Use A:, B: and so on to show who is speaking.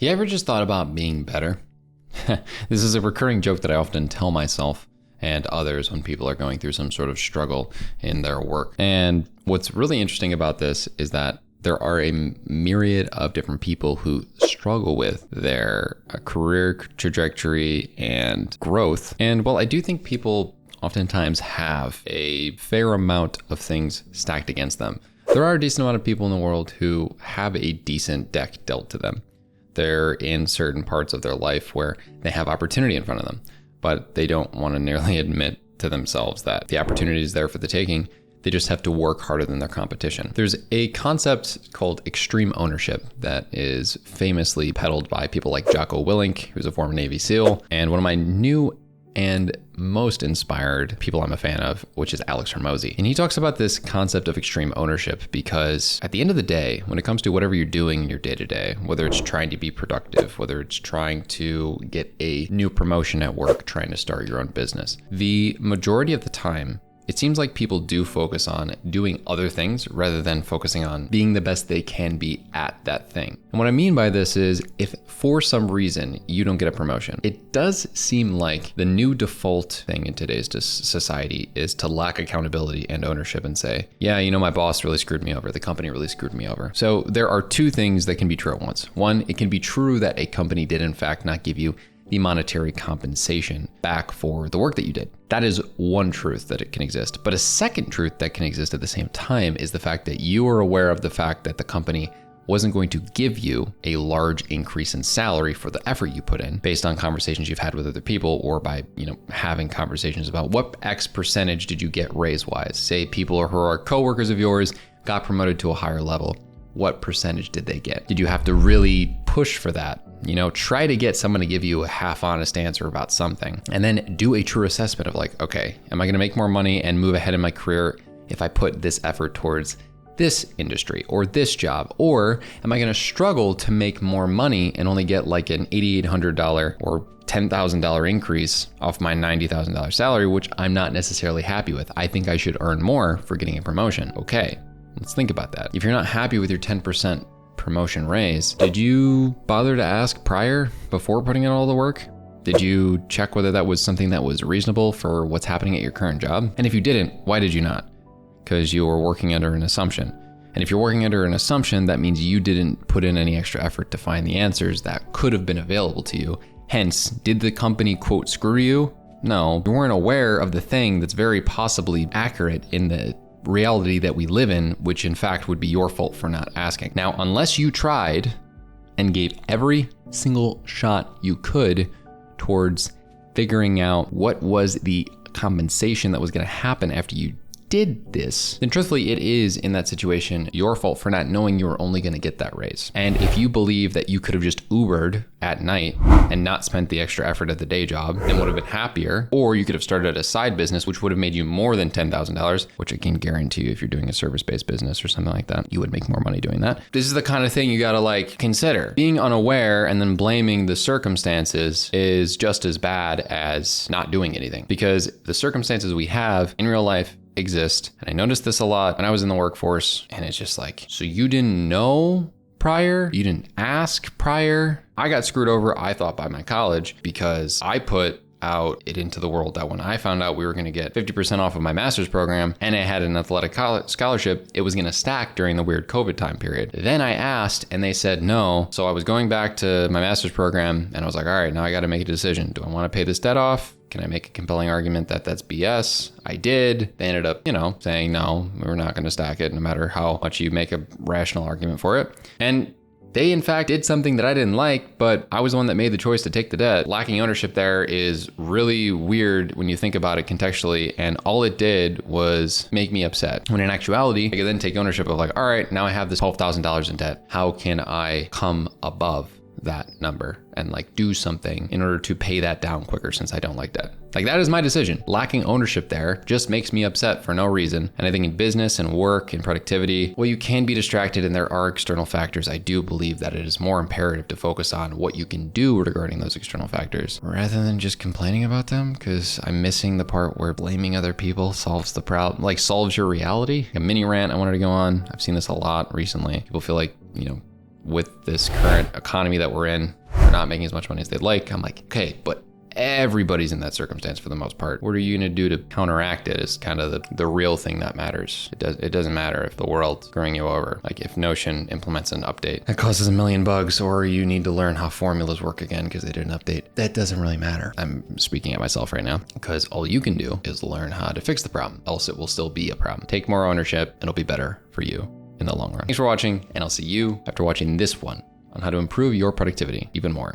A: You ever just thought about being better? This is a recurring joke that I often tell myself and others when people are going through some sort of struggle in their work. And what's really interesting about this is that there are a myriad of different people who struggle with their career trajectory and growth. And while I do think people oftentimes have a fair amount of things stacked against them, there are a decent amount of people in the world who have a decent deck dealt to them. They're in certain parts of their life where they have opportunity in front of them, but they don't want to nearly admit to themselves that the opportunity is there for the taking. They just have to work harder than their competition. There's a concept called extreme ownership that is famously peddled by people like Jocko Willink, who's a former Navy SEAL, and one of my new and most inspired people I'm a fan of, which is Alex Hormozy. And he talks about this concept of extreme ownership because at the end of the day, when it comes to whatever you're doing in your day-to-day, whether it's trying to be productive, whether it's trying to get a new promotion at work, trying to start your own business, the majority of the time, it seems like people do focus on doing other things rather than focusing on being the best they can be at that thing. And what I mean by this is if for some reason you don't get a promotion, it does seem like the new default thing in today's society is to lack accountability and ownership and say, yeah, my boss really screwed me over. The company really screwed me over. So there are two things that can be true at once. One, it can be true that a company did in fact not give you the monetary compensation back for the work that you did. That is one truth that it can exist. But a second truth that can exist at the same time is the fact that you are aware of the fact that the company wasn't going to give you a large increase in salary for the effort you put in based on conversations you've had with other people or by, having conversations about what X percentage did you get raise wise. Say people who are coworkers of yours got promoted to a higher level. What percentage did they get? Did you have to really push for that? Try to get someone to give you a half honest answer about something and then do a true assessment of like, okay, am I going to make more money and move ahead in my career if I put this effort towards this industry or this job? Or am I going to struggle to make more money and only get like an $8,800 or $10,000 increase off my $90,000 salary, which I'm not necessarily happy with? I think I should earn more for getting a promotion. Okay, let's think about that. If you're not happy with your 10% promotion raise, did you bother to ask prior before putting in all the work? Did you check whether that was something that was reasonable for what's happening at your current job? And if you didn't, why did you not? Because you were working under an assumption. And if you're working under an assumption, that means you didn't put in any extra effort to find the answers that could have been available to you. Hence, did the company quote screw you? No, you weren't aware of the thing that's very possibly accurate in the reality that we live in, which in fact would be your fault for not asking. Now, unless you tried and gave every single shot you could towards figuring out what was the compensation that was going to happen after you did this, then truthfully, it is in that situation your fault for not knowing you were only going to get that raise. And if you believe that you could have just Ubered at night and not spent the extra effort at the day job and would have been happier, or you could have started a side business which would have made you more than $10,000, which I can guarantee you if you're doing a service-based business or something like that, you would make more money doing that. This is the kind of thing you got to consider. Being unaware and then blaming the circumstances is just as bad as not doing anything, because the circumstances we have in real life exist. And I noticed this a lot when I was in the workforce, and it's just like, so you didn't know prior? You didn't ask prior? I got screwed over, I thought, by my college because I put out it into the world that when I found out we were going to get 50% off of my master's program and I had an athletic scholarship, it was going to stack during the weird COVID time period. Then I asked and they said no. So I was going back to my master's program and I was like, all right, now I got to make a decision. Do I want to pay this debt off? Can I make a compelling argument that that's BS? I did. They ended up, saying no, we're not going to stack it no matter how much you make a rational argument for it. And they, in fact, did something that I didn't like, but I was the one that made the choice to take the debt. Lacking ownership there is really weird when you think about it contextually, and all it did was make me upset. When in actuality, I could then take ownership of like, all right, now I have this $12,000 in debt. How can I come above that number and do something in order to pay that down quicker, since I don't like debt? That is my decision. Lacking ownership there just makes me upset for no reason. And I think in business and work and productivity, well, you can be distracted and there are external factors. I do believe that it is more imperative to focus on what you can do regarding those external factors rather than just complaining about them, because I'm missing the part where blaming other people solves the problem, solves your reality. A mini rant I wanted to go on. I've seen this a lot recently. People feel like, with this current economy that we're in, they're not making as much money as they'd like. I'm like, okay, but everybody's in that circumstance for the most part. What are you going to do to counteract it is kind of the real thing that matters. It doesn't matter if the world's screwing you over. Like if Notion implements an update that causes a million bugs, or you need to learn how formulas work again because they did an update. That doesn't really matter. I'm speaking at myself right now, because all you can do is learn how to fix the problem. Else it will still be a problem. Take more ownership. It'll be better for you in the long run. Thanks for watching, and I'll see you after watching this one on how to improve your productivity even more.